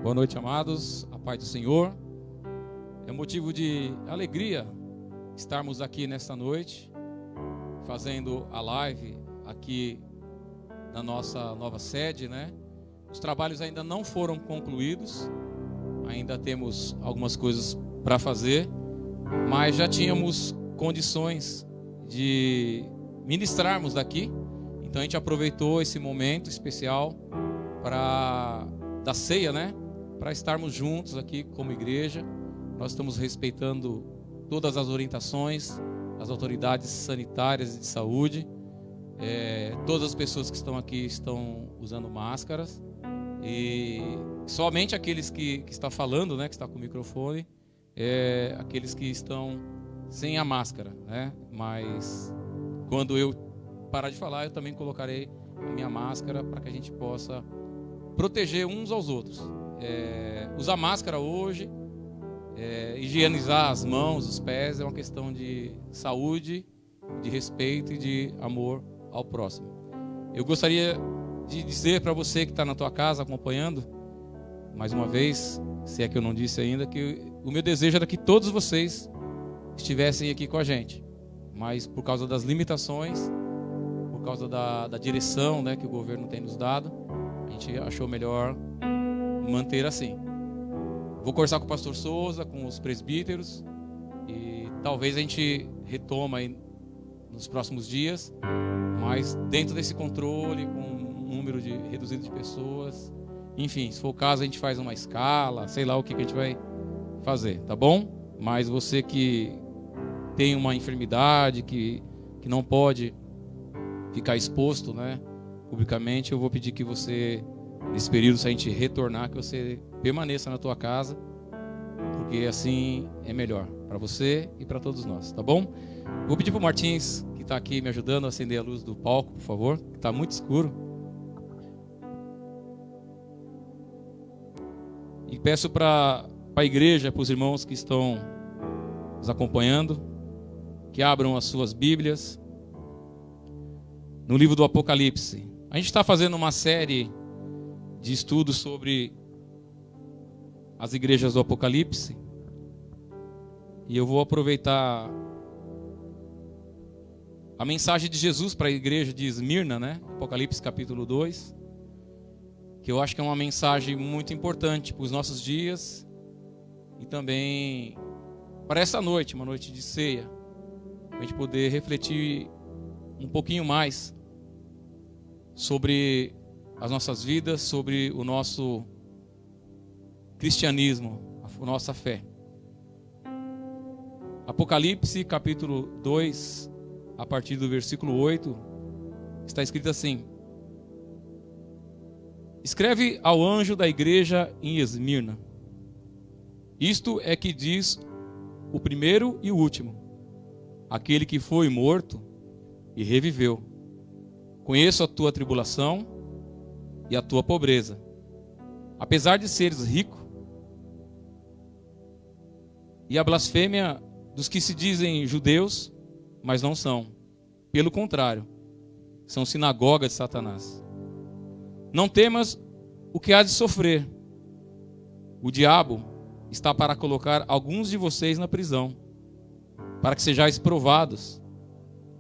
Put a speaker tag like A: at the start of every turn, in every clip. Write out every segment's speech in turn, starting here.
A: Boa noite, amados. A paz do Senhor. É motivo de alegria estarmos aqui nesta noite, fazendo a live aqui na nossa nova sede, né? Os trabalhos ainda não foram concluídos, ainda temos algumas coisas para fazer, mas já tínhamos condições de ministrarmos daqui. Então a gente aproveitou esse momento especial da ceia, né? Para estarmos juntos aqui como igreja. Nós estamos respeitando todas as orientações, as autoridades sanitárias e de saúde. Todas as pessoas que estão aqui estão usando máscaras. E somente aqueles que estão falando, né, que está com o microfone, aqueles que estão sem a máscara, né? Mas quando eu parar de falar, eu também colocarei a minha máscara para que a gente possa proteger uns aos outros. Usar máscara hoje, higienizar as mãos, os pés, é uma questão de saúde, de respeito e de amor ao próximo. Eu gostaria de dizer para você que está na tua casa acompanhando, mais uma vez, se é que eu não disse ainda, que o meu desejo era que todos vocês estivessem aqui com a gente, mas por causa das limitações, por causa da direção, né, que o governo tem nos dado, a gente achou melhor manter assim. Vou conversar com o pastor Souza, com os presbíteros, e talvez a gente retoma aí nos próximos dias, mas dentro desse controle, com um número reduzido de pessoas. Enfim, se for o caso, a gente faz uma escala, sei lá o que a gente vai fazer, tá bom? Mas você que tem uma enfermidade, que não pode ficar exposto, né, publicamente, eu vou pedir que você, nesse período, se a gente retornar, que você permaneça na tua casa, porque assim é melhor para você e para todos nós, tá bom? Vou pedir para o Martins, que está aqui me ajudando, a acender a luz do palco, por favor, que está muito escuro. E peço para a igreja, para os irmãos que estão nos acompanhando, que abram as suas Bíblias no livro do Apocalipse. A gente está fazendo uma série de estudos sobre as igrejas do Apocalipse, e eu vou aproveitar a mensagem de Jesus para a igreja de Esmirna, né? Apocalipse capítulo 2, que eu acho que é uma mensagem muito importante para os nossos dias e também para essa noite, uma noite de ceia, para a gente poder refletir um pouquinho mais sobre as nossas vidas, sobre o nosso cristianismo, a nossa fé. Apocalipse capítulo 2, a partir do versículo 8, está escrito assim: escreve ao anjo da igreja em Esmirna: isto é que diz o primeiro e o último, aquele que foi morto e reviveu. Conheço a tua tribulação e a tua pobreza. Apesar de seres rico, e a blasfêmia dos que se dizem judeus, mas não são. Pelo contrário, são sinagoga de Satanás. Não temas o que há de sofrer. O diabo está para colocar alguns de vocês na prisão, para que sejais provados,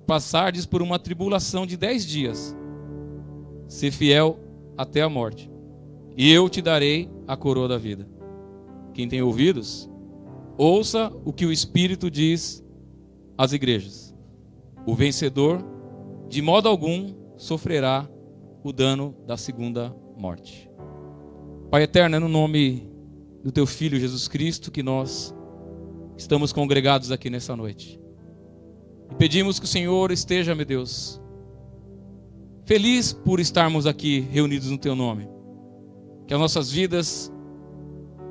A: passardes por uma tribulação de 10 dias. Ser fiel até a morte, e eu te darei a coroa da vida. Quem tem ouvidos, ouça o que o Espírito diz às igrejas. O vencedor, de modo algum, sofrerá o dano da segunda morte. Pai eterno, é no nome do teu Filho Jesus Cristo que nós estamos congregados aqui nessa noite. E pedimos que o Senhor esteja, meu Deus, feliz por estarmos aqui reunidos no teu nome. Que as nossas vidas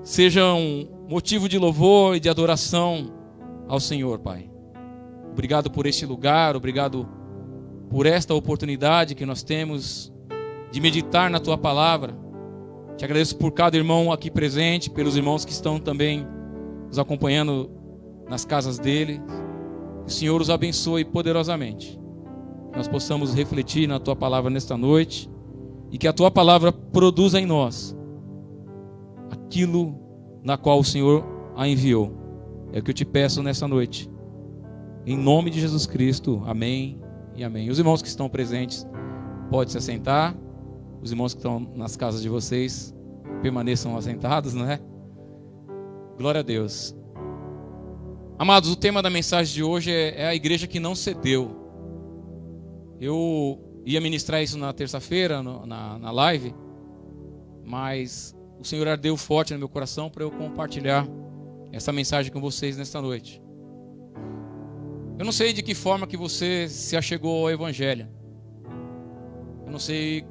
A: sejam motivo de louvor e de adoração ao Senhor, Pai. Obrigado por este lugar, obrigado por esta oportunidade que nós temos de meditar na tua palavra. Te agradeço por cada irmão aqui presente, pelos irmãos que estão também nos acompanhando nas casas dele. Que o Senhor os abençoe poderosamente. Que nós possamos refletir na tua palavra nesta noite e que a tua palavra produza em nós aquilo na qual o Senhor a enviou. É o que eu te peço nessa noite. Em nome de Jesus Cristo, amém e amém. Os irmãos que estão presentes, podem se assentar. Os irmãos que estão nas casas de vocês, permaneçam assentados, não é? Glória a Deus. Amados, o tema da mensagem de hoje é a igreja que não cedeu. Eu ia ministrar isso na terça-feira, na live, mas o Senhor ardeu forte no meu coração para eu compartilhar essa mensagem com vocês nesta noite. Eu não sei de que forma que você se achegou ao Evangelho. Eu não sei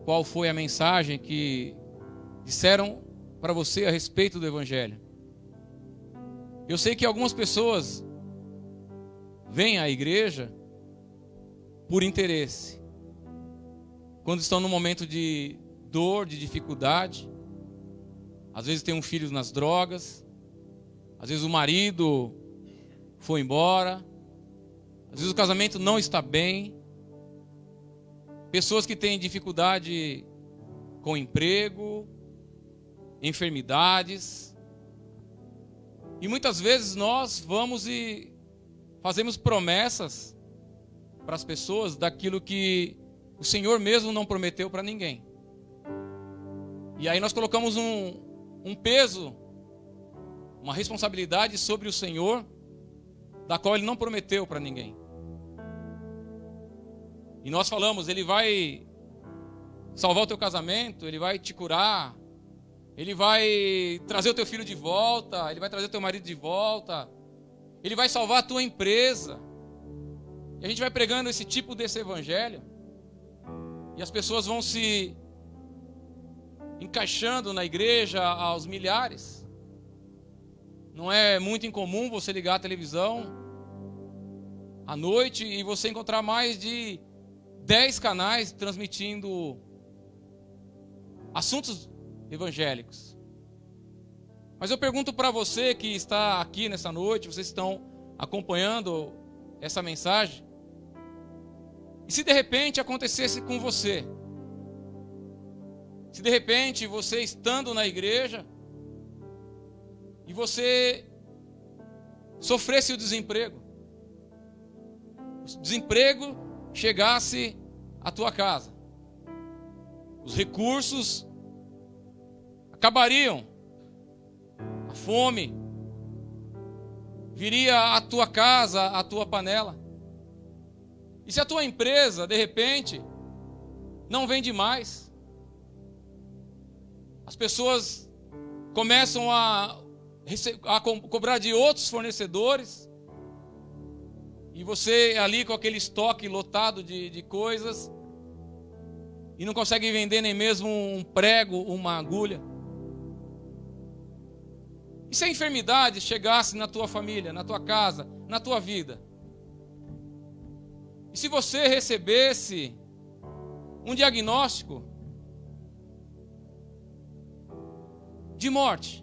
A: qual foi a mensagem que disseram para você a respeito do Evangelho. Eu sei que algumas pessoas vêm à igreja por interesse. Quando estão num momento de dor, de dificuldade. Às vezes tem um filho nas drogas. Às vezes o marido foi embora. Às vezes o casamento não está bem. Pessoas que têm dificuldade com emprego, enfermidades. E muitas vezes nós vamos e fazemos promessas para as pessoas daquilo que o Senhor mesmo não prometeu para ninguém. E aí nós colocamos um peso, uma responsabilidade sobre o Senhor, da qual Ele não prometeu para ninguém. E nós falamos, Ele vai salvar o teu casamento, Ele vai te curar, Ele vai trazer o teu filho de volta, Ele vai trazer o teu marido de volta, Ele vai salvar a tua empresa. E a gente vai pregando esse tipo desse evangelho, e as pessoas vão se encaixando na igreja aos milhares. Não é muito incomum você ligar a televisão à noite e você encontrar mais de 10 canais transmitindo assuntos evangélicos. Mas eu pergunto para você que está aqui nessa noite, vocês estão acompanhando essa mensagem, e se de repente acontecesse com você, se de repente você estando na igreja e você sofresse o desemprego chegasse à tua casa, os recursos acabariam, a fome viria à tua casa, à tua panela. E se a tua empresa, de repente, não vende mais, as pessoas começam a cobrar de outros fornecedores, e você ali com aquele estoque lotado de coisas, e não consegue vender nem mesmo um prego, uma agulha. E se a enfermidade chegasse na tua família, na tua casa, na tua vida? E se você recebesse um diagnóstico de morte?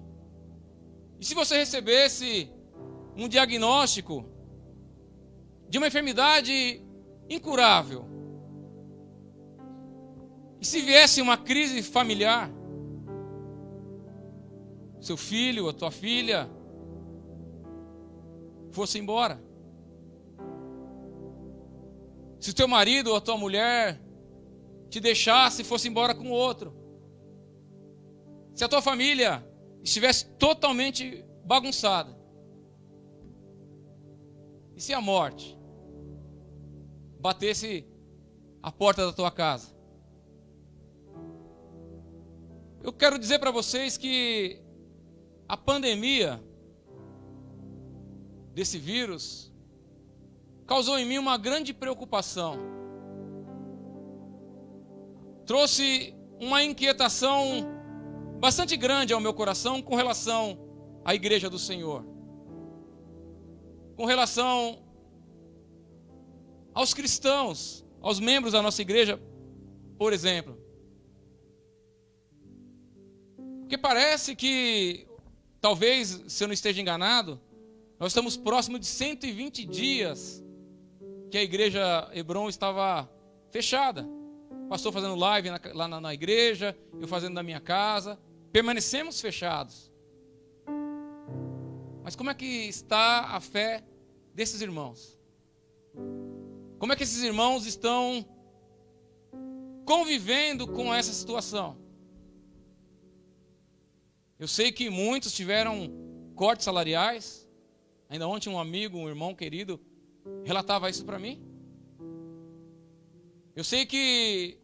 A: E se você recebesse um diagnóstico de uma enfermidade incurável? E se viesse uma crise familiar? Seu filho, a tua filha fosse embora? Se o teu marido ou a tua mulher te deixasse e fosse embora com outro? Se a tua família estivesse totalmente bagunçada? E se a morte batesse a porta da tua casa? Eu quero dizer para vocês que a pandemia desse vírus causou em mim uma grande preocupação. Trouxe uma inquietação bastante grande ao meu coração com relação à igreja do Senhor. Com relação aos cristãos, aos membros da nossa igreja, por exemplo. Porque parece que, talvez, se eu não esteja enganado, nós estamos próximos de 120 dias que a igreja Hebron estava fechada. O pastor fazendo live lá na igreja, eu fazendo na minha casa. permanecemos fechados. Mas como é que está a fé desses irmãos? Como é que esses irmãos estão convivendo com essa situação? Eu sei que muitos tiveram cortes salariais. Ainda ontem um amigo, um irmão querido, relatava isso para mim. Eu sei que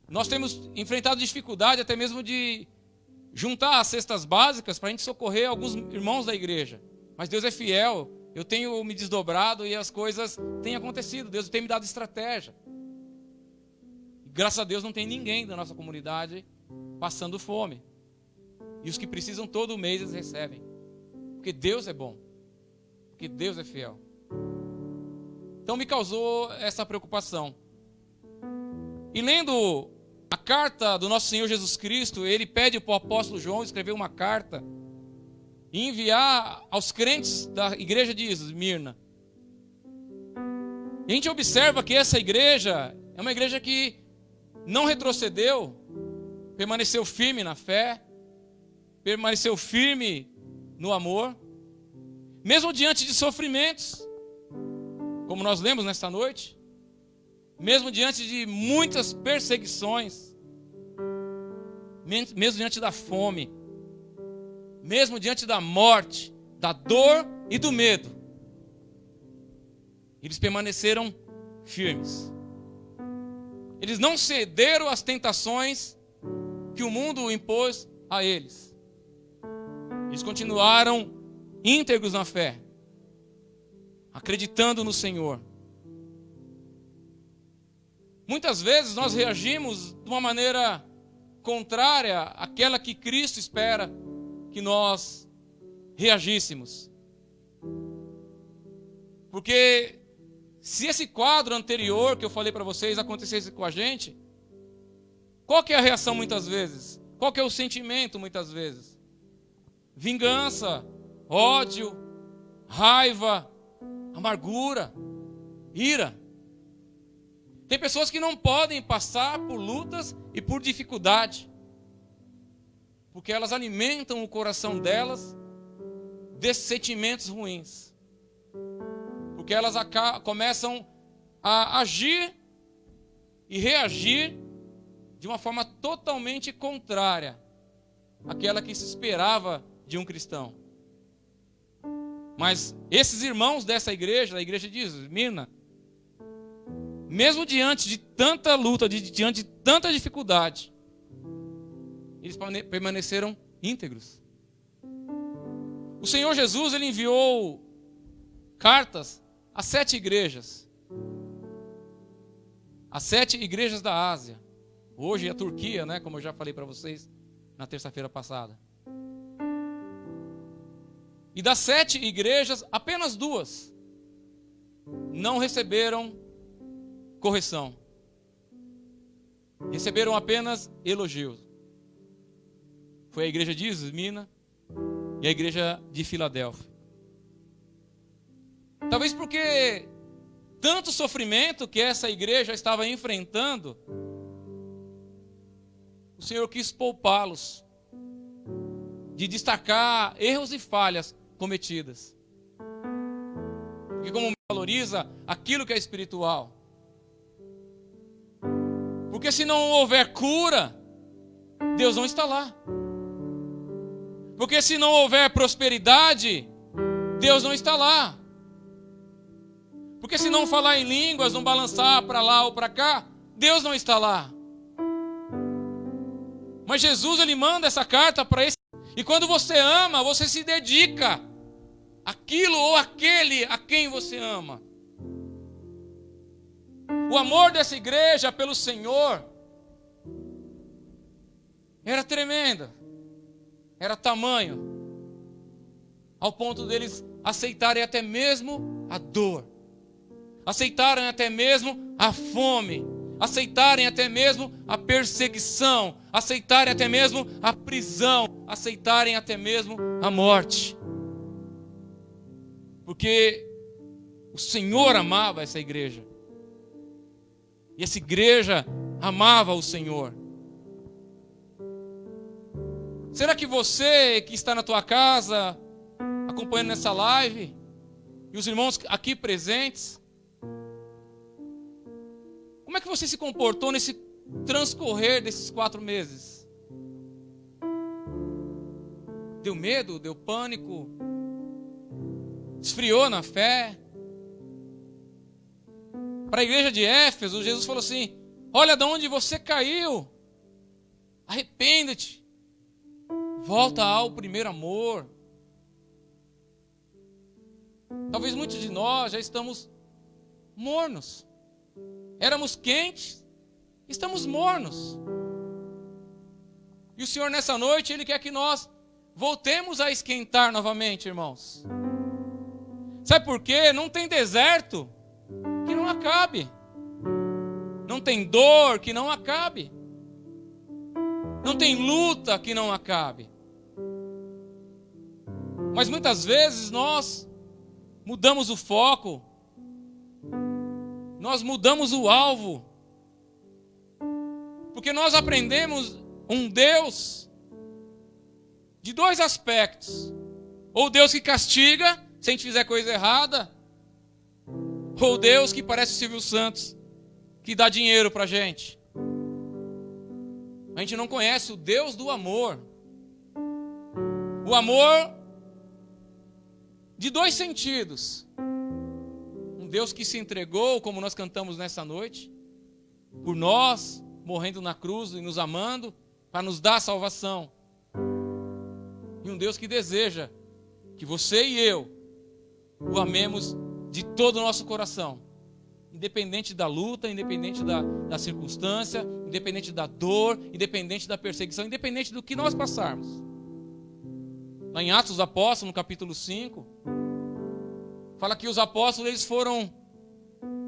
A: nós temos enfrentado dificuldade até mesmo de juntar as cestas básicas para a gente socorrer alguns irmãos da igreja. Mas Deus é fiel. Eu tenho me desdobrado e as coisas têm acontecido. Deus tem me dado estratégia. E, graças a Deus não tem ninguém da nossa comunidade passando fome. E os que precisam todo mês eles recebem. Porque Deus é bom. Porque Deus é fiel. Então me causou essa preocupação. E lendo a carta do nosso Senhor Jesus Cristo, ele pede para o apóstolo João escrever uma carta e enviar aos crentes da igreja de Esmirna. E a gente observa que essa igreja é uma igreja que não retrocedeu, permaneceu firme na fé, permaneceu firme no amor, mesmo diante de sofrimentos, como nós lemos nesta noite, mesmo diante de muitas perseguições, mesmo diante da fome, mesmo diante da morte, da dor e do medo, eles permaneceram firmes. Eles não cederam às tentações que o mundo impôs a eles. Eles continuaram íntegros na fé, acreditando no Senhor. Muitas vezes nós reagimos de uma maneira contrária àquela que Cristo espera que nós reagíssemos. Porque se esse quadro anterior que eu falei para vocês acontecesse com a gente, qual que é a reação muitas vezes? Qual que é o sentimento muitas vezes? Vingança, ódio, raiva, amargura, ira. Tem pessoas que não podem passar por lutas e por dificuldade, porque elas alimentam o coração delas desses sentimentos ruins. Porque elas começam a agir e reagir de uma forma totalmente contrária àquela que se esperava de um cristão. Mas esses irmãos dessa igreja, da igreja de Esmirna, mesmo diante de tanta luta, diante de tanta dificuldade, eles permaneceram íntegros. O Senhor Jesus, ele enviou cartas a 7 igrejas. As 7 igrejas da Ásia. Hoje é a Turquia, né, como eu já falei para vocês na terça-feira passada. E das 7 igrejas, apenas 2 não receberam correção. Receberam apenas elogios. Foi a igreja de Esmirna e a igreja de Filadélfia. Talvez porque tanto sofrimento que essa igreja estava enfrentando, o Senhor quis poupá-los de destacar erros e falhas cometidas. Porque como valoriza aquilo que é espiritual. Porque se não houver cura, Deus não está lá. Porque se não houver prosperidade, Deus não está lá. Porque se não falar em línguas, não balançar para lá ou para cá, Deus não está lá. Mas Jesus, ele manda essa carta para esse. E quando você ama, você se dedica àquilo ou àquele a quem você ama. O amor dessa igreja pelo Senhor era tremendo. Era tamanho, ao ponto deles aceitarem até mesmo a dor, aceitarem até mesmo a fome, aceitarem até mesmo a perseguição, aceitarem até mesmo a prisão, aceitarem até mesmo a morte. Porque o Senhor amava essa igreja. E essa igreja amava o Senhor. Será que você que está na tua casa, acompanhando nessa live, e os irmãos aqui presentes, como é que você se comportou nesse transcorrer desses 4 meses? Deu medo? Deu pânico? Esfriou na fé? Para a igreja de Éfeso, Jesus falou assim: olha de onde você caiu, arrependa-te, volta ao primeiro amor. Talvez muitos de nós já estamos mornos. Éramos quentes, estamos mornos. E o Senhor nessa noite, Ele quer que nós voltemos a esquentar novamente, irmãos. Sabe por quê? Não tem deserto que não acabe. Não tem dor que não acabe. Não tem luta que não acabe. Mas muitas vezes nós mudamos o foco. Nós mudamos o alvo. Porque nós aprendemos um Deus de 2 aspectos. Ou Deus que castiga se a gente fizer coisa errada, ou Deus que parece o Silvio Santos, que dá dinheiro pra gente. A gente não conhece o Deus do amor. O amor de 2 sentidos. Um Deus que se entregou, como nós cantamos nessa noite, por nós, morrendo na cruz e nos amando, para nos dar salvação. E um Deus que deseja que você e eu o amemos de todo o nosso coração. Independente da luta, independente da circunstância, independente da dor, independente da perseguição, independente do que nós passarmos. Lá em Atos dos Apóstolos, no capítulo 5, fala que os apóstolos eles foram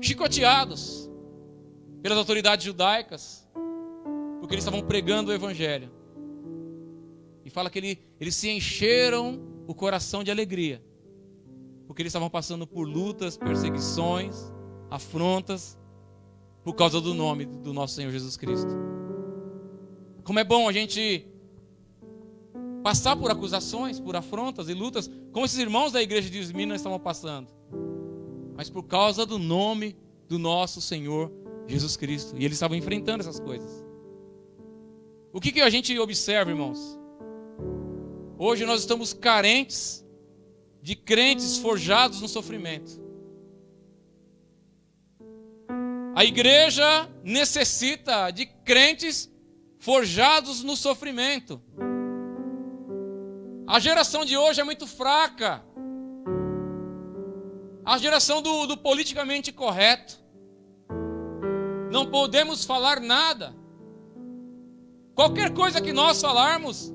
A: chicoteados pelas autoridades judaicas, porque eles estavam pregando o evangelho. E fala que eles se encheram o coração de alegria, porque eles estavam passando por lutas, perseguições, afrontas, por causa do nome do nosso Senhor Jesus Cristo. Como é bom a gente passar por acusações, por afrontas e lutas, como esses irmãos da igreja de Esmirna estavam passando, mas por causa do nome do nosso Senhor Jesus Cristo. E eles estavam enfrentando essas coisas. O que a gente observa, irmãos? Hoje nós estamos carentes de crentes forjados no sofrimento. A igreja necessita de crentes forjados no sofrimento. A geração de hoje é muito fraca. A geração do politicamente correto. Não podemos falar nada. Qualquer coisa que nós falarmos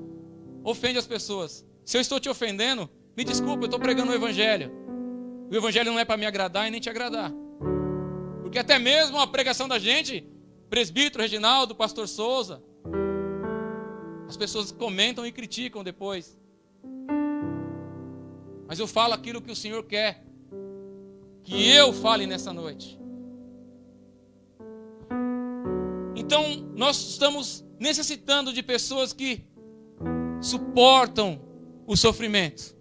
A: ofende as pessoas. Se eu estou te ofendendo, me desculpa, eu estou pregando o evangelho. O evangelho não é para me agradar e nem te agradar. Porque até mesmo a pregação da gente, presbítero Reginaldo, pastor Souza, as pessoas comentam e criticam depois. Mas eu falo aquilo que o Senhor quer que eu fale nessa noite. Então, nós estamos necessitando de pessoas que suportam o sofrimento.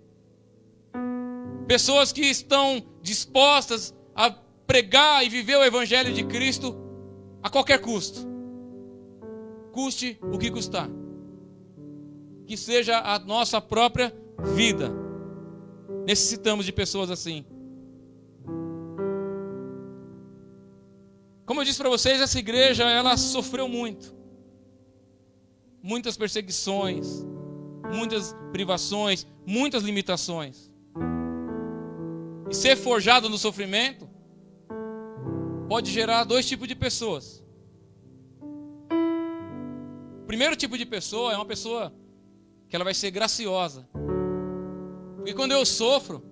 A: Pessoas que estão dispostas a pregar e viver o evangelho de Cristo a qualquer custo. Custe o que custar. Que seja a nossa própria vida. Necessitamos de pessoas assim. Como eu disse para vocês, essa igreja, ela sofreu muito. Muitas perseguições, muitas privações, muitas limitações. E ser forjado no sofrimento pode gerar 2 tipos de pessoas. O primeiro tipo de pessoa é uma pessoa que ela vai ser graciosa. Porque quando eu sofro,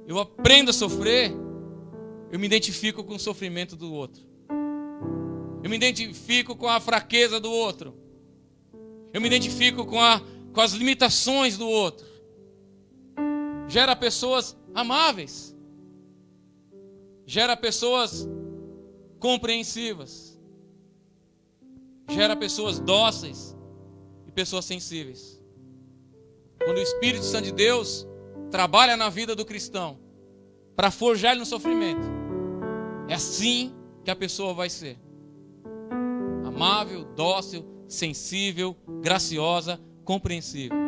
A: eu aprendo a sofrer, eu me identifico com o sofrimento do outro. Eu me identifico com a fraqueza do outro. Eu me identifico com as limitações do outro. Gera pessoas amáveis. Gera pessoas compreensivas. Gera pessoas dóceis. E e pessoas sensíveis. Quando o Espírito Santo de Deus trabalha na vida do cristão para forjar ele no sofrimento, é assim que a pessoa vai ser. Amável, dócil, sensível, graciosa, compreensível.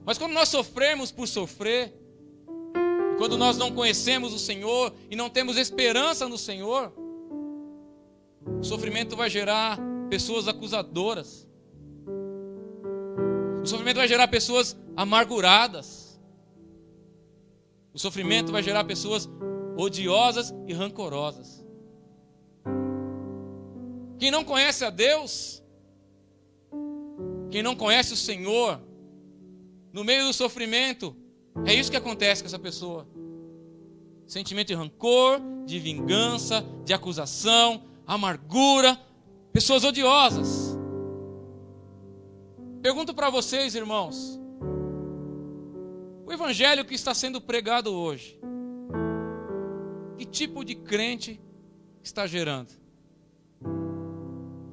A: Mas quando nós sofremos por sofrer, e quando nós não conhecemos o Senhor e não temos esperança no Senhor, o sofrimento vai gerar pessoas acusadoras. O sofrimento vai gerar pessoas amarguradas. O sofrimento vai gerar pessoas odiosas e rancorosas. Quem não conhece a Deus, quem não conhece o Senhor, no meio do sofrimento, é isso que acontece com essa pessoa. Sentimento de rancor, de vingança, de acusação, amargura, pessoas odiosas. Pergunto para vocês, irmãos, o evangelho que está sendo pregado hoje, que tipo de crente está gerando?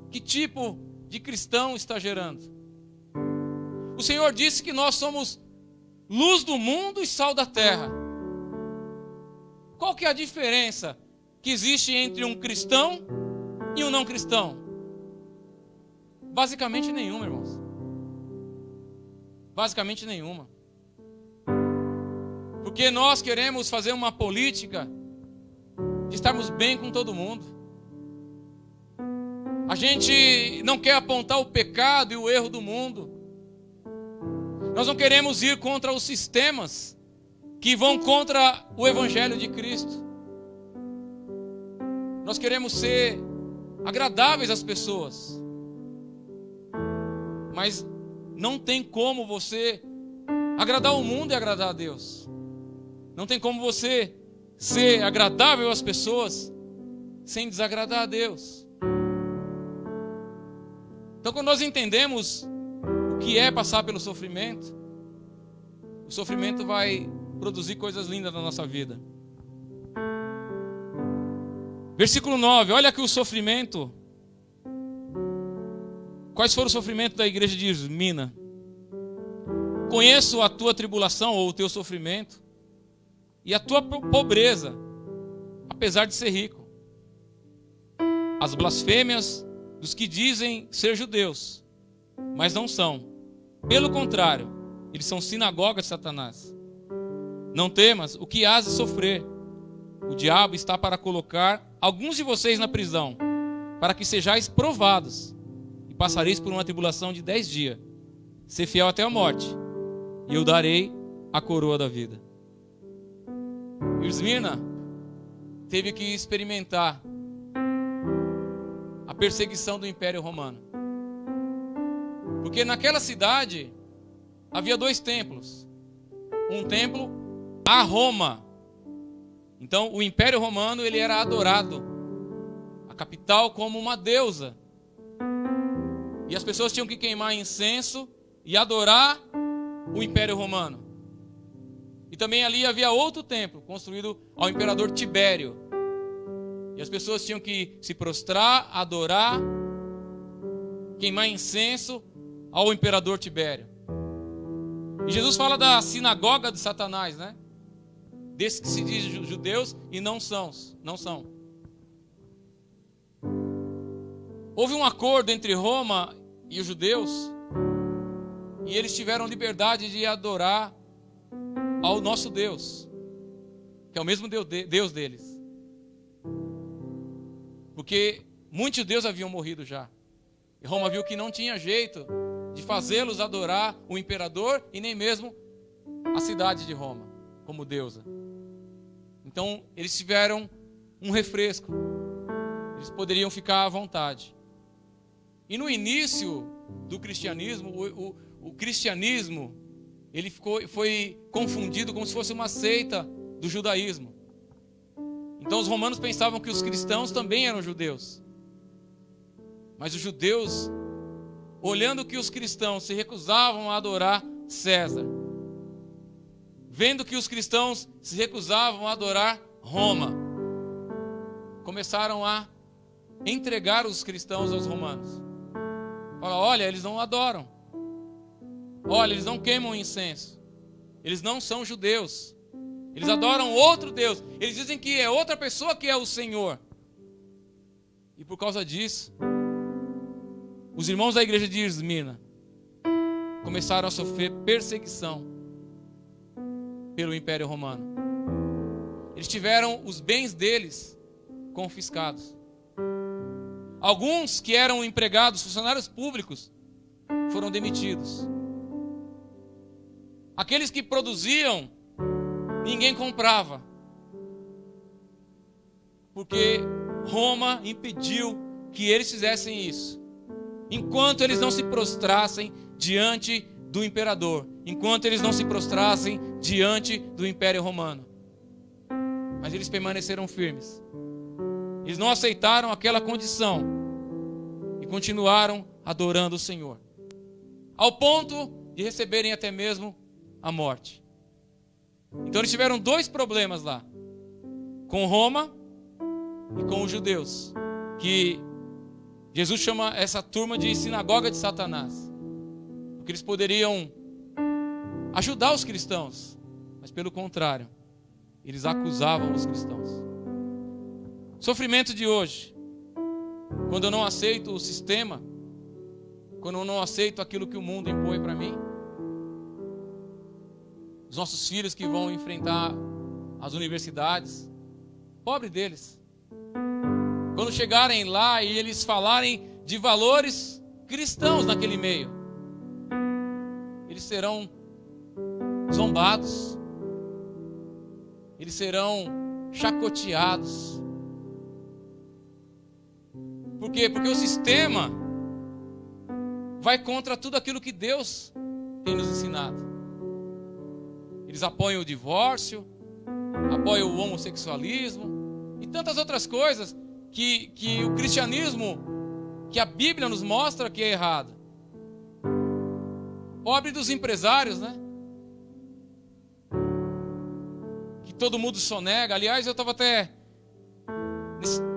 A: Que tipo de cristão está gerando? O Senhor disse que nós somos luz do mundo e sal da terra. Qual que é a diferença que existe entre um cristão e um não cristão? Basicamente nenhuma, irmãos. Basicamente nenhuma. Porque nós queremos fazer uma política de estarmos bem com todo mundo. A gente não quer apontar o pecado e o erro do mundo. Nós não queremos ir contra os sistemas que vão contra o Evangelho de Cristo. Nós queremos ser agradáveis às pessoas. Mas não tem como você agradar o mundo e agradar a Deus. Não tem como você ser agradável às pessoas sem desagradar a Deus. Então, quando nós entendemos o que é passar pelo sofrimento, o sofrimento vai produzir coisas lindas na nossa vida. Versículo 9, olha aqui o sofrimento. Quais foram os sofrimentos da igreja de Esmina? Conheço a tua tribulação ou o teu sofrimento e a tua pobreza, apesar de ser rico. As blasfêmias dos que dizem ser judeus, mas não são. Pelo contrário, eles são sinagoga de Satanás. Não temas o que hás de sofrer. O diabo está para colocar alguns de vocês na prisão, para que sejais provados, e passareis por uma tribulação de 10 dias. Ser fiel até a morte, e eu darei a coroa da vida. Esmina teve que experimentar a perseguição do Império Romano. Porque naquela cidade havia 2 templos. Um templo a Roma. Então o Império Romano ele era adorado, a capital, como uma deusa. E as pessoas tinham que queimar incenso e adorar o Império Romano. E também ali havia outro templo construído ao imperador Tibério. E as pessoas tinham que se prostrar, adorar, queimar incenso ao imperador Tibério. E Jesus fala da sinagoga de Satanás, né? Desses que se dizem judeus e não são. Houve um acordo entre Roma e os judeus, e eles tiveram liberdade de adorar ao nosso Deus, que é o mesmo Deus deles. Porque muitos judeus haviam morrido já. E Roma viu que não tinha jeito de fazê-los adorar o imperador e nem mesmo a cidade de Roma como deusa. Então eles tiveram um refresco. Eles poderiam ficar à vontade. E no início do cristianismo, o cristianismo ele foi confundido como se fosse uma seita do judaísmo. Então os romanos pensavam que os cristãos também eram judeus. Mas os judeus, olhando que os cristãos se recusavam a adorar César, vendo que os cristãos se recusavam a adorar Roma, começaram a entregar os cristãos aos romanos. Fala, olha, eles não adoram. Olha, eles não queimam incenso. Eles não são judeus. Eles adoram outro Deus. Eles dizem que é outra pessoa que é o Senhor. E por causa disso, os irmãos da igreja de Esmirna começaram a sofrer perseguição pelo Império Romano. Eles tiveram os bens deles confiscados. Alguns que eram empregados, funcionários públicos, foram demitidos. Aqueles que produziam, ninguém comprava. Porque Roma impediu que eles fizessem isso. Enquanto eles não se prostrassem diante do imperador. Enquanto eles não se prostrassem diante do Império Romano. Mas eles permaneceram firmes. Eles não aceitaram aquela condição. E continuaram adorando o Senhor. Ao ponto de receberem até mesmo a morte. Então eles tiveram dois problemas lá. Com Roma e com os judeus. Que Jesus chama essa turma de sinagoga de Satanás. Porque eles poderiam ajudar os cristãos. Mas pelo contrário, eles acusavam os cristãos. O sofrimento de hoje, quando eu não aceito o sistema, quando eu não aceito aquilo que o mundo impõe para mim, os nossos filhos que vão enfrentar as universidades, pobre deles, quando chegarem lá e eles falarem de valores cristãos naquele meio, eles serão zombados, eles serão chacoteados. Por quê? Porque o sistema vai contra tudo aquilo que Deus tem nos ensinado. Eles apoiam o divórcio, apoiam o homossexualismo e tantas outras coisas que o cristianismo, que a Bíblia nos mostra que é errado. Pobre dos empresários, né? Que todo mundo sonega. Aliás, eu estava até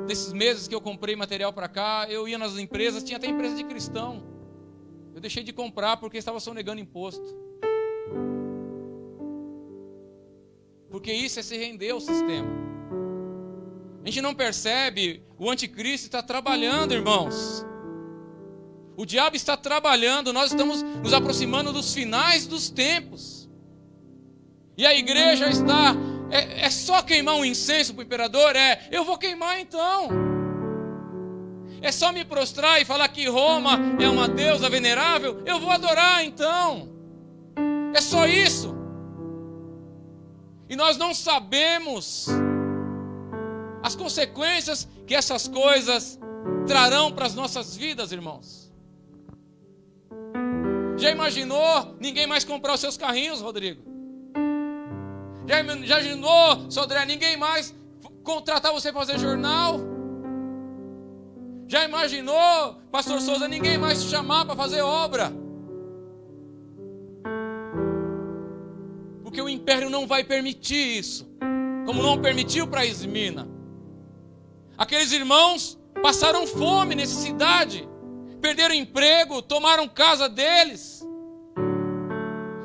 A: nesses meses que eu comprei material para cá, eu ia nas empresas, tinha até empresa de cristão. Eu deixei de comprar porque estava sonegando imposto. Porque isso é se render ao sistema. A gente não percebe, o anticristo está trabalhando, irmãos. O diabo está trabalhando, nós estamos nos aproximando dos finais dos tempos. E a igreja está, é só queimar um incenso para o imperador? Eu vou queimar então. É só me prostrar e falar que Roma é uma deusa venerável? Eu vou adorar então. É só isso. E nós não sabemos as consequências que essas coisas trarão para as nossas vidas, irmãos. Já imaginou ninguém mais comprar os seus carrinhos, Rodrigo? Já imaginou, Sodré, ninguém mais contratar você para fazer jornal? Já imaginou, pastor Souza, ninguém mais te chamar para fazer obra? Porque o império não vai permitir isso, como não permitiu para Esmirna. Aqueles irmãos passaram fome, necessidade, perderam emprego, tomaram casa deles,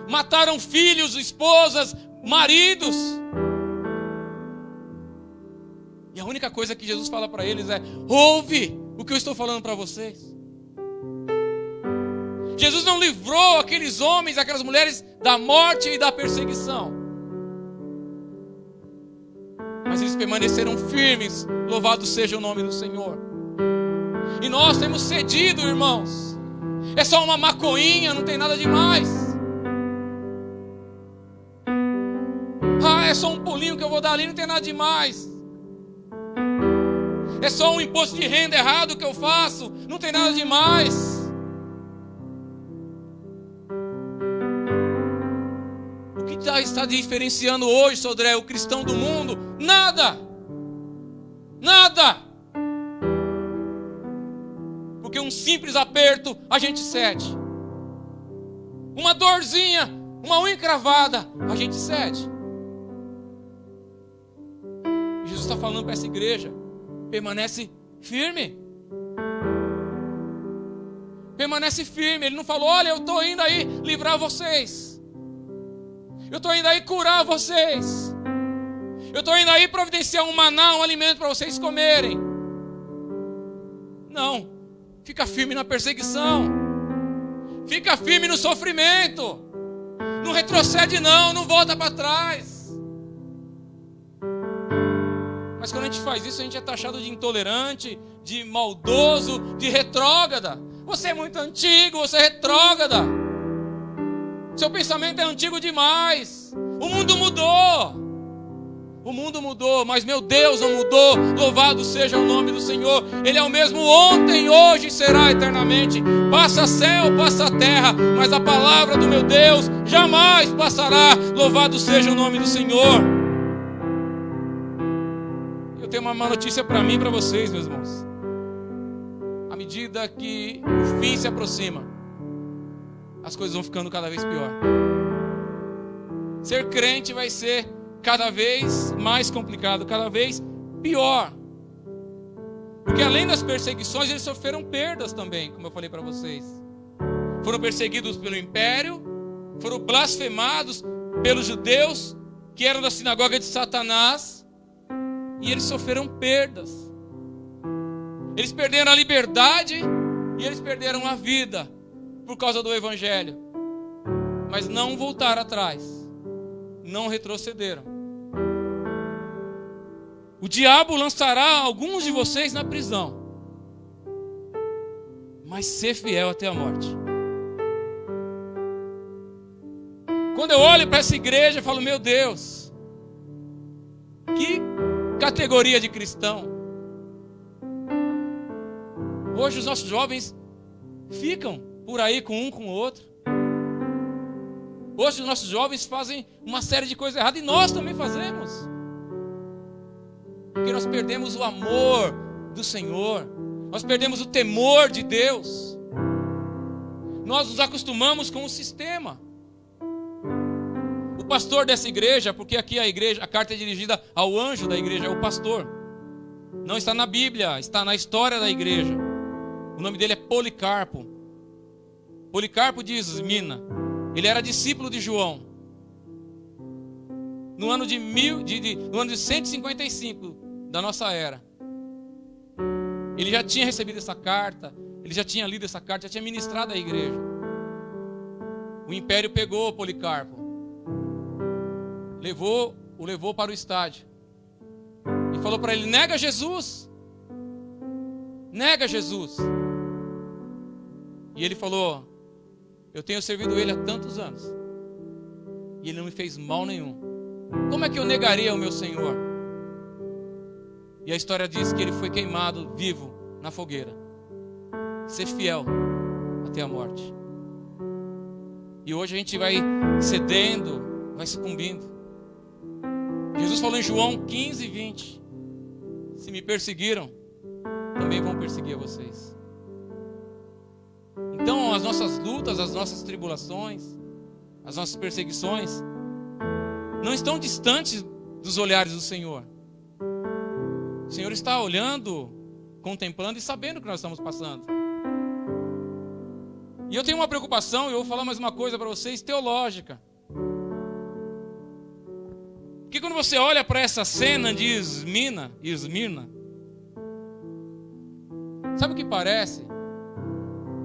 A: mataram filhos, esposas, maridos. E a única coisa que Jesus fala para eles é: ouve o que eu estou falando para vocês. Jesus não livrou aqueles homens, aquelas mulheres da morte e da perseguição. Mas eles permaneceram firmes, louvado seja o nome do Senhor. E nós temos cedido, irmãos. É só uma macoinha, não tem nada demais. É só um pulinho que eu vou dar ali, não tem nada demais. É só um imposto de renda errado que eu faço, não tem nada demais. O que está diferenciando hoje, Sodré, o cristão do mundo? Nada. Nada. Porque um simples aperto a gente cede. Uma dorzinha, uma unha cravada, a gente cede. Jesus está falando para essa igreja: permanece firme. Permanece firme. Ele não falou: olha, eu estou indo aí livrar vocês. Eu estou indo aí curar vocês. Eu estou indo aí providenciar um maná, um alimento para vocês comerem. Não. Fica firme na perseguição. Fica firme no sofrimento. Não retrocede não volta para trás. Mas quando a gente faz isso, a gente é taxado de intolerante, de maldoso, de retrógrada. Você é muito antigo, você é retrógrada. Seu pensamento é antigo demais. O mundo mudou. O mundo mudou, mas meu Deus não mudou. Louvado seja o nome do Senhor. Ele é o mesmo ontem, hoje e será eternamente. Passa céu, passa terra, mas a palavra do meu Deus jamais passará. Louvado seja o nome do Senhor. Eu tenho uma má notícia para mim e para vocês, meus irmãos. À medida que o fim se aproxima, as coisas vão ficando cada vez pior. Ser crente vai ser cada vez mais complicado, cada vez pior. Porque além das perseguições, eles sofreram perdas também, como eu falei para vocês. Foram perseguidos pelo império, foram blasfemados pelos judeus, que eram da sinagoga de Satanás, e eles sofreram perdas. Eles perderam a liberdade e eles perderam a vida por causa do evangelho. Mas não voltaram atrás, não retrocederam. O diabo lançará alguns de vocês na prisão, mas ser fiel até a morte. Quando eu olho para essa igreja, eu falo: meu Deus, que categoria de cristão. Hoje os nossos jovens ficam por aí com um com o outro. Hoje os nossos jovens fazem uma série de coisas erradas, e nós também fazemos. Porque nós perdemos o amor do Senhor. Nós perdemos o temor de Deus. Nós nos acostumamos com o sistema. O pastor dessa igreja, porque aqui a carta é dirigida ao anjo da igreja, é o pastor. Não está na Bíblia, está na história da igreja. O nome dele é Policarpo. Policarpo de Esmina. Ele era discípulo de João. No ano de 155 da nossa era. Ele já tinha recebido essa carta, ele já tinha lido essa carta, já tinha ministrado à igreja. O império pegou Policarpo, o levou para o estádio e falou para ele: nega Jesus, nega Jesus. E ele falou: eu tenho servido ele há tantos anos e ele não me fez mal nenhum. Como é que eu negaria o meu Senhor? E a história diz que ele foi queimado vivo na fogueira. Ser fiel até a morte. E hoje a gente vai cedendo, vai sucumbindo. Jesus falou em João 15:20: se me perseguiram, também vão perseguir a vocês. Então as nossas lutas, as nossas tribulações, as nossas perseguições não estão distantes dos olhares do Senhor. O Senhor está olhando, contemplando e sabendo o que nós estamos passando. E eu tenho uma preocupação, e eu vou falar mais uma coisa para vocês, teológica. Porque quando você olha para essa cena de Esmirna, sabe o que parece?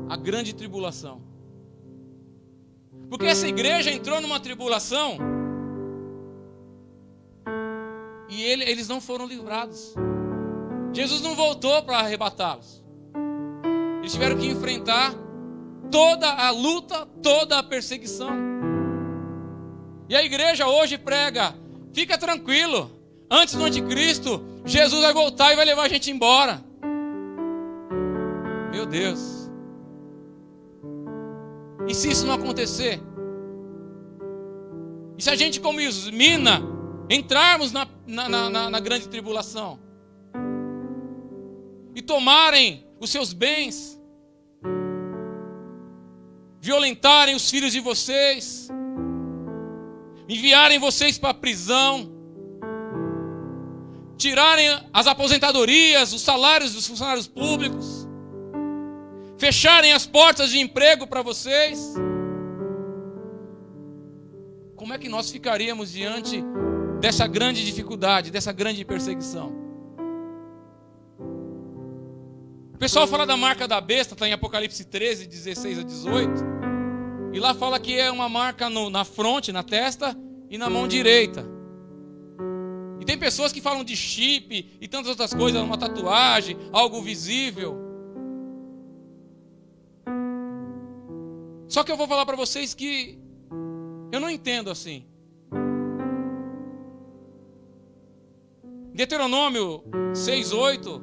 A: A grande tribulação. Porque essa igreja entrou numa tribulação e eles não foram livrados. Jesus não voltou para arrebatá-los. Eles tiveram que enfrentar toda a luta, toda a perseguição. E a igreja hoje prega: fica tranquilo, antes do anticristo, Jesus vai voltar e vai levar a gente embora. Meu Deus. E se isso não acontecer? E se a gente, como Esmirna, entrarmos na grande tribulação e tomarem os seus bens, violentarem os filhos de vocês, enviarem vocês para a prisão, tirarem as aposentadorias, os salários dos funcionários públicos, fecharem as portas de emprego para vocês, como é que nós ficaríamos diante dessa grande dificuldade, dessa grande perseguição? O pessoal fala da marca da besta, está em Apocalipse 13, 16 a 18. E lá fala que é uma marca na fronte, na testa e na mão direita. E tem pessoas que falam de chip e tantas outras coisas, uma tatuagem, algo visível. Só que eu vou falar para vocês que eu não entendo assim. Deuteronômio 6:8,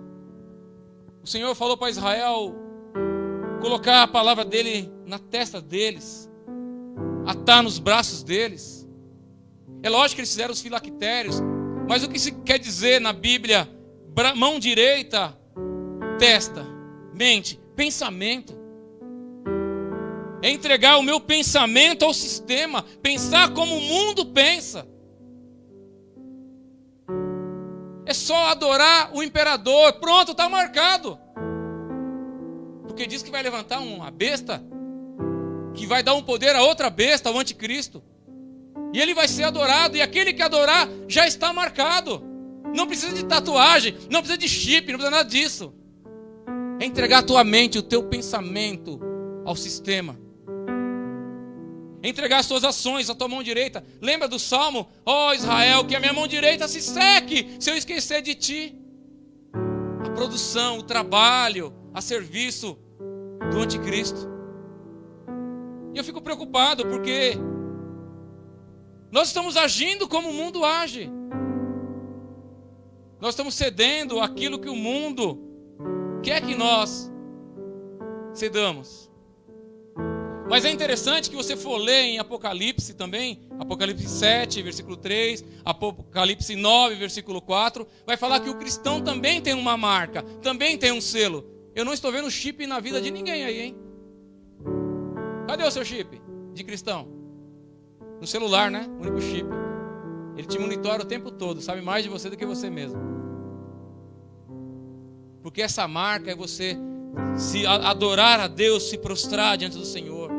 A: o Senhor falou para Israel colocar a palavra dele na testa deles, atar nos braços deles. É lógico que eles fizeram os filactérios, mas o que se quer dizer na Bíblia? Mão direita, testa, mente, pensamento. É entregar o meu pensamento ao sistema, pensar como o mundo pensa. É só adorar o imperador, pronto, está marcado. Porque diz que vai levantar uma besta, que vai dar um poder a outra besta, ao anticristo. E ele vai ser adorado, e aquele que adorar já está marcado. Não precisa de tatuagem, não precisa de chip, não precisa nada disso. É entregar a tua mente, o teu pensamento ao sistema. É entregar as tuas ações, a tua mão direita. Lembra do Salmo? Ó Israel, que a minha mão direita se seque, se eu esquecer de ti. A produção, o trabalho, a serviço do anticristo. E eu fico preocupado porque nós estamos agindo como o mundo age. Nós estamos cedendo aquilo que o mundo quer que nós cedamos. Mas é interessante que você for ler em Apocalipse também, Apocalipse 7, versículo 3, Apocalipse 9, versículo 4, vai falar que o cristão também tem uma marca, também tem um selo. Eu não estou vendo chip na vida de ninguém aí, hein? Cadê o seu chip de cristão? No celular, né? O único chip. Ele te monitora o tempo todo, sabe mais de você do que você mesmo. Porque essa marca é você se adorar a Deus, se prostrar diante do Senhor.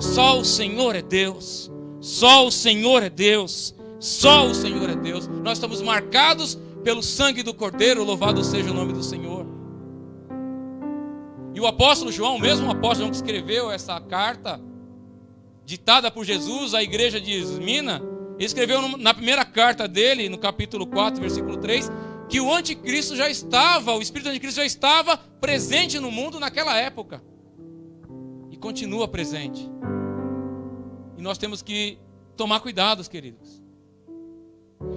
A: Só o Senhor é Deus. Só o Senhor é Deus. Só o Senhor é Deus. Nós estamos marcados pelo sangue do Cordeiro. Louvado seja o nome do Senhor. E o apóstolo João, o mesmo apóstolo João que escreveu essa carta ditada por Jesus à igreja de Esmina, ele escreveu na primeira carta dele, no capítulo 4, versículo 3, que o anticristo já estava, o espírito do anticristo já estava presente no mundo naquela época. E continua presente. E nós temos que tomar cuidados, queridos.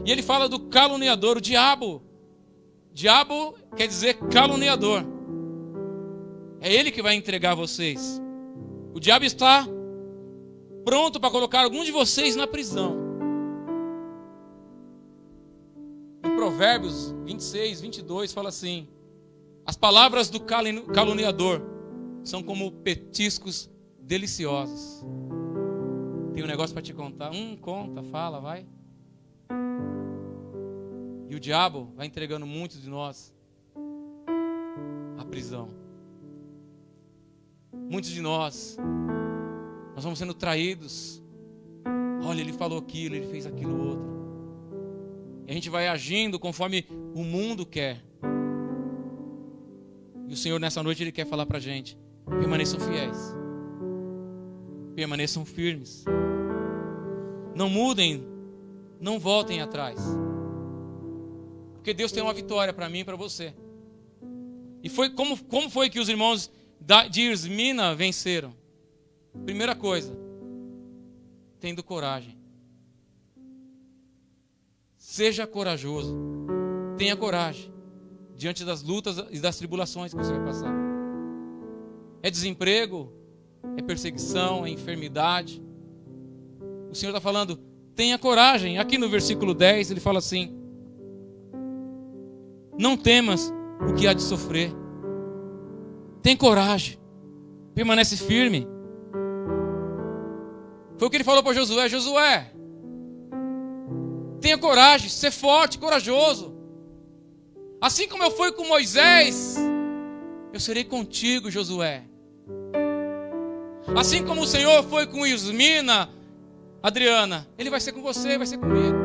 A: E ele fala do caluniador, o diabo. Diabo quer dizer caluniador. É ele que vai entregar vocês. O diabo está pronto para colocar algum de vocês na prisão. Em Provérbios 26, 22 fala assim: as palavras do caluniador são como petiscos deliciosos. Tem um negócio para te contar. Conta, fala, vai. E o diabo vai entregando muitos de nós à prisão. Muitos de nós vamos sendo traídos. Olha, ele falou aquilo, ele fez aquilo outro. E a gente vai agindo conforme o mundo quer. E o Senhor nessa noite Ele quer falar para a gente: permaneçam fiéis, permaneçam firmes, não mudem, não voltem atrás, porque Deus tem uma vitória para mim e para você. E foi como foi que os irmãos de Esmina venceram? Primeira coisa, tendo coragem. Seja corajoso, tenha coragem diante das lutas e das tribulações que você vai passar. É desemprego, é perseguição, é enfermidade. O Senhor está falando, tenha coragem. Aqui no versículo 10 ele fala assim: não temas o que há de sofrer. Tem coragem, permanece firme. Foi o que ele falou para Josué: Josué, tenha coragem, ser forte, corajoso. Assim como eu fui com Moisés, Eu serei contigo, Josué. Assim como o Senhor foi com Ismina, Adriana, Ele vai ser com você, vai ser comigo.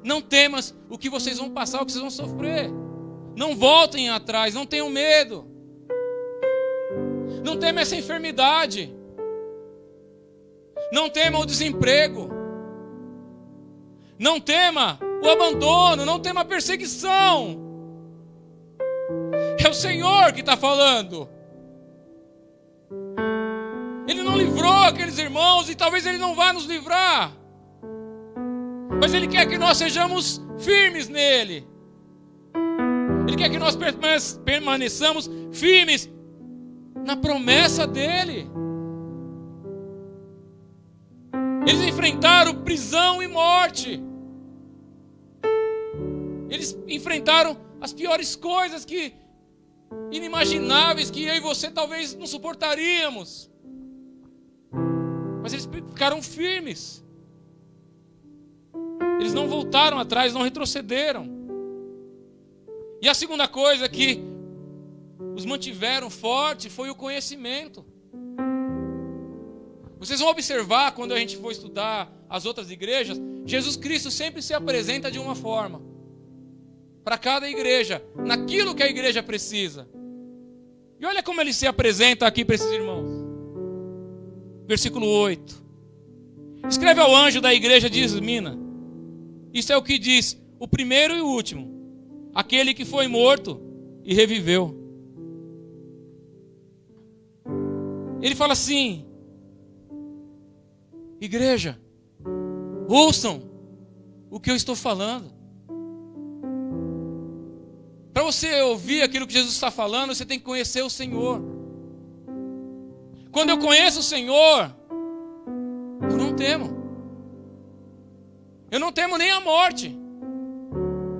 A: Não temas o que vocês vão passar, o que vocês vão sofrer. Não voltem atrás, não tenham medo. Não tema essa enfermidade. Não tema o desemprego. Não tema o abandono, não tema a perseguição. É o Senhor que está falando. Ele não livrou aqueles irmãos e talvez Ele não vá nos livrar. Mas Ele quer que nós sejamos firmes nele. Ele quer que nós permaneçamos firmes na promessa dEle. Eles enfrentaram prisão e morte. Eles enfrentaram as piores coisas inimagináveis que eu e você talvez não suportaríamos. Mas eles ficaram firmes. Eles não voltaram atrás, não retrocederam. E a segunda coisa que os mantiveram forte foi o conhecimento. Vocês vão observar quando a gente for estudar as outras igrejas, Jesus Cristo sempre se apresenta de uma forma. Para cada igreja, naquilo que a igreja precisa. E olha como Ele se apresenta aqui para esses irmãos. Versículo 8. Escreve ao anjo da igreja de Esmina. Isso é o que diz o primeiro e o último. Aquele que foi morto e reviveu. Ele fala assim: igreja, ouçam o que eu estou falando. Para você ouvir aquilo que Jesus está falando, você tem que conhecer o Senhor. Quando eu conheço o Senhor, eu não temo. Eu não temo nem a morte.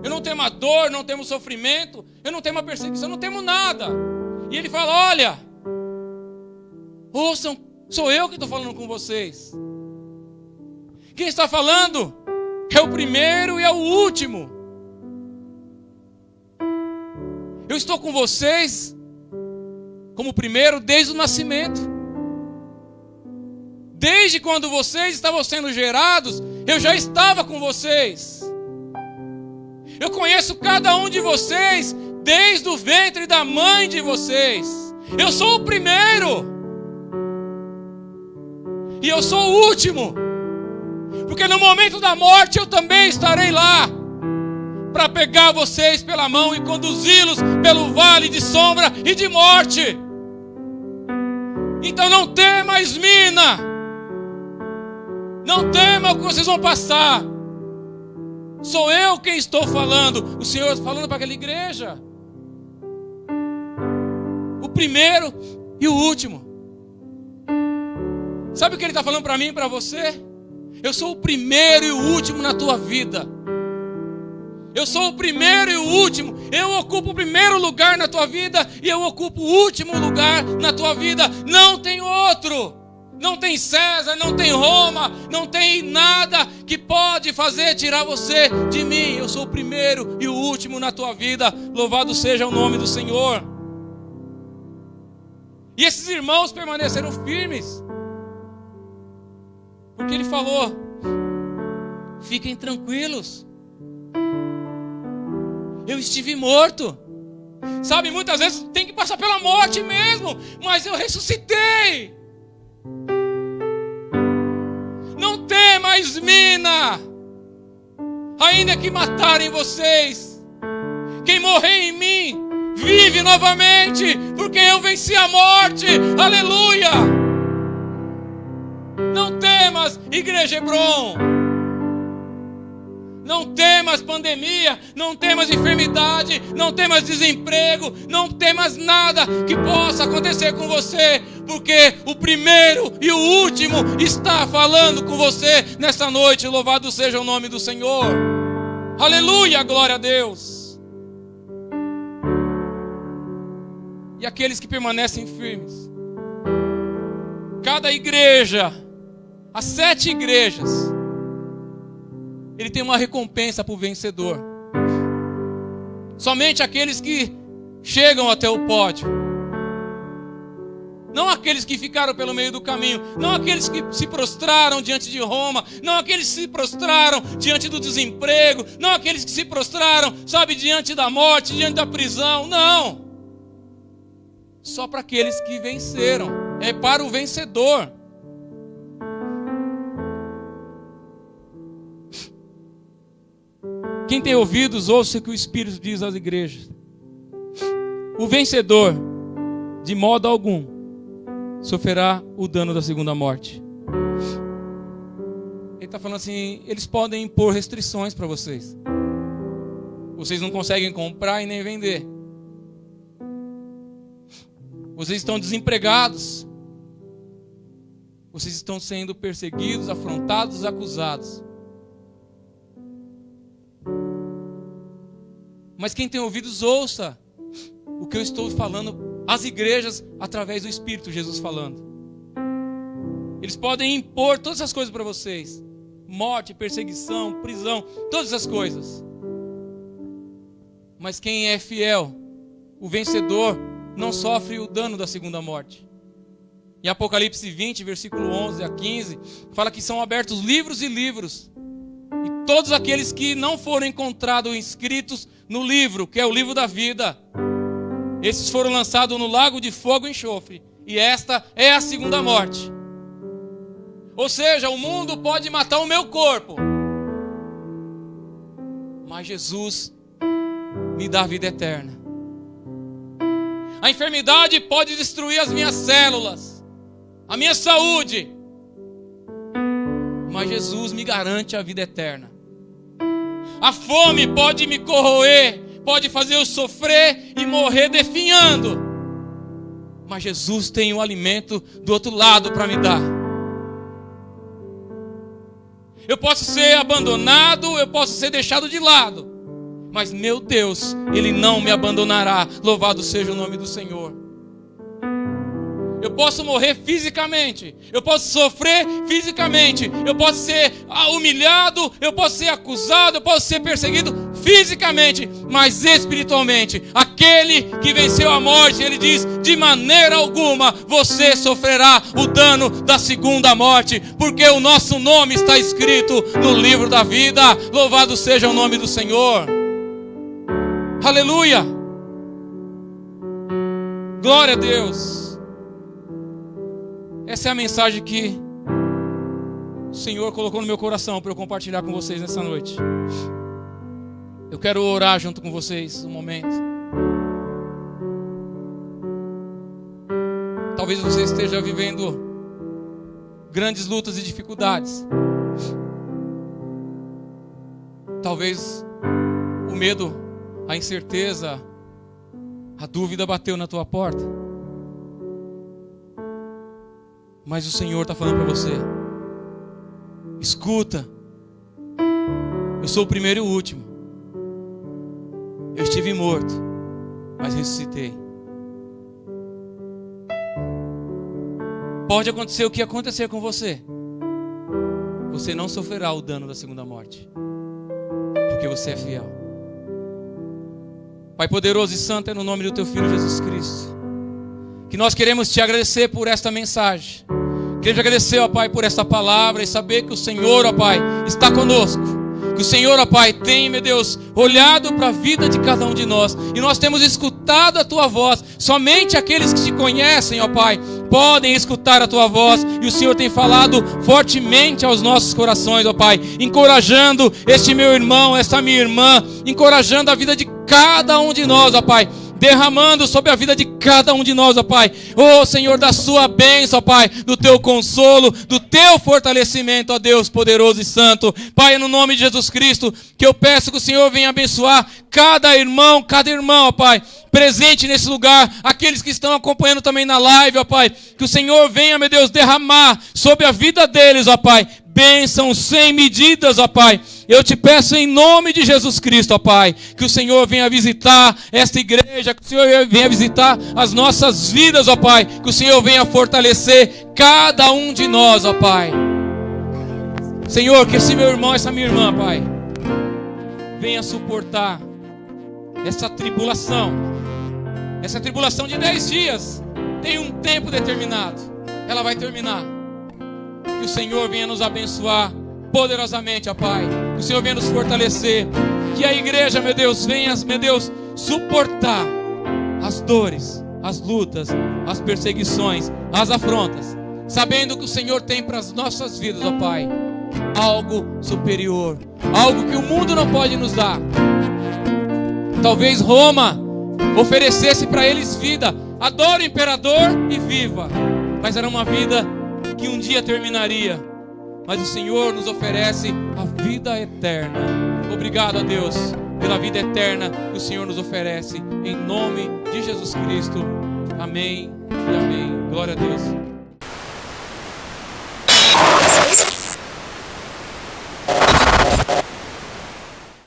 A: Eu não temo a dor, não temo o sofrimento, eu não temo a perseguição, eu não temo nada. E Ele fala: olha, ouçam, sou eu que estou falando com vocês. Quem está falando é o primeiro e é o último. Eu estou com vocês como primeiro desde o nascimento. Desde quando vocês estavam sendo gerados, eu já estava com vocês. Eu conheço cada um de vocês desde o ventre da mãe de vocês. Eu sou o primeiro. E eu sou o último. Porque no momento da morte eu também estarei lá para pegar vocês pela mão e conduzi-los pelo vale de sombra e de morte. Então não tema, Esmina. Não tema o que vocês vão passar. Sou eu quem estou falando. O Senhor está falando para aquela igreja. O primeiro e o último. Sabe o que Ele está falando para mim e para você? Eu sou o primeiro e o último na tua vida. Eu sou o primeiro e o último. Eu ocupo o primeiro lugar na tua vida e eu ocupo o último lugar na tua vida. Não tem outro. Não tem César, não tem Roma, não tem nada que pode fazer tirar você de mim. Eu sou o primeiro e o último na tua vida. Louvado seja o nome do Senhor. E esses irmãos permaneceram firmes. Porque Ele falou: fiquem tranquilos. Eu estive morto. Sabe, muitas vezes tem que passar pela morte mesmo, mas eu ressuscitei. Não tema, Esmina. Ainda que matarem vocês, quem morrer em mim vive novamente, porque eu venci a morte. Aleluia. Não temas, Igreja Hebron. Não temas pandemia, não temas enfermidade, não temas desemprego, não temas nada que possa acontecer com você, porque o primeiro e o último está falando com você nesta noite. Louvado seja o nome do Senhor. Aleluia, glória a Deus. E aqueles que permanecem firmes, cada igreja, as 7 igrejas, Ele tem uma recompensa para o vencedor. Somente aqueles que chegam até o pódio. Não aqueles que ficaram pelo meio do caminho, não aqueles que se prostraram diante de Roma, não aqueles que se prostraram diante do desemprego, não aqueles que se prostraram, sabe, diante da morte, diante da prisão, não. Só para aqueles que venceram, é para o vencedor. Quem tem ouvidos, ouça o que o Espírito diz às igrejas. O vencedor, de modo algum, sofrerá o dano da segunda morte. Ele está falando assim, eles podem impor restrições para vocês. Vocês não conseguem comprar e nem vender. Vocês estão desempregados. Vocês estão sendo perseguidos, afrontados, acusados. Mas quem tem ouvidos, ouça o que eu estou falando às igrejas através do Espírito, Jesus falando. Eles podem impor todas essas coisas para vocês. Morte, perseguição, prisão, todas essas coisas. Mas quem é fiel, o vencedor, não sofre o dano da segunda morte. Em Apocalipse 20, versículo 11 a 15, fala que são abertos livros e livros. E todos aqueles que não foram encontrados inscritos no livro, que é o livro da vida, esses foram lançados no lago de fogo e enxofre. E esta é a segunda morte. Ou seja, o mundo pode matar o meu corpo, mas Jesus me dá a vida eterna. A enfermidade pode destruir as minhas células, a minha saúde, mas Jesus me garante a vida eterna. A fome pode me corroer, pode fazer eu sofrer e morrer definhando, mas Jesus tem o alimento do outro lado para me dar. Eu posso ser abandonado, eu posso ser deixado de lado, mas meu Deus, Ele não me abandonará. Louvado seja o nome do Senhor. Eu posso morrer fisicamente, eu posso sofrer fisicamente, eu posso ser humilhado, eu posso ser acusado, eu posso ser perseguido fisicamente, mas espiritualmente, aquele que venceu a morte, ele diz, de maneira alguma você sofrerá o dano da segunda morte, porque o nosso nome está escrito no livro da vida. Louvado seja o nome do Senhor. Aleluia. Glória a Deus. Essa é a mensagem que o Senhor colocou no meu coração para eu compartilhar com vocês nessa noite. Eu quero orar junto com vocês um momento. Talvez você esteja vivendo grandes lutas e dificuldades. Talvez o medo, a incerteza, a dúvida bateu na tua porta. Mas o Senhor está falando para você: escuta, eu sou o primeiro e o último. Eu estive morto, mas ressuscitei. Pode acontecer o que acontecer com você, você não sofrerá o dano da segunda morte, porque você é fiel. Pai poderoso e santo, é no nome do Teu Filho Jesus Cristo que nós queremos Te agradecer por esta mensagem. Queremos agradecer, ó Pai, por esta palavra e saber que o Senhor, ó Pai, está conosco. Que o Senhor, ó Pai, tem, meu Deus, olhado para a vida de cada um de nós. E nós temos escutado a Tua voz. Somente aqueles que Te conhecem, ó Pai, podem escutar a Tua voz. E o Senhor tem falado fortemente aos nossos corações, ó Pai, encorajando este meu irmão, esta minha irmã, encorajando a vida de cada um de nós, ó Pai, derramando sobre a vida de cada um de nós, ó Pai. Ó Senhor, da Sua bênção, ó Pai, do Teu consolo, do Teu fortalecimento, ó Deus poderoso e santo. Pai, é no nome de Jesus Cristo que eu peço que o Senhor venha abençoar cada irmão, ó Pai, presente nesse lugar, aqueles que estão acompanhando também na live, ó Pai, que o Senhor venha, meu Deus, derramar sobre a vida deles, ó Pai, bênçãos sem medidas, ó Pai. Eu Te peço em nome de Jesus Cristo, ó Pai, que o Senhor venha visitar esta igreja, que o Senhor venha visitar as nossas vidas, ó Pai, que o Senhor venha fortalecer cada um de nós, ó Pai. Senhor, que esse meu irmão, essa minha irmã, Pai, venha suportar essa tribulação, Essa tribulação de 10 dias tem um tempo determinado. Ela vai terminar. Que o Senhor venha nos abençoar poderosamente, ó Pai. Que o Senhor venha nos fortalecer. Que a igreja, meu Deus, venha, meu Deus, suportar as dores, as lutas, as perseguições, as afrontas, sabendo que o Senhor tem para as nossas vidas, ó Pai, algo superior, algo que o mundo não pode nos dar. Talvez Roma oferecesse para eles vida, adora o imperador e viva, mas era uma vida que um dia terminaria. Mas o Senhor nos oferece a vida eterna. Obrigado a Deus pela vida eterna que o Senhor nos oferece, em nome de Jesus Cristo. Amém e amém. Glória a Deus.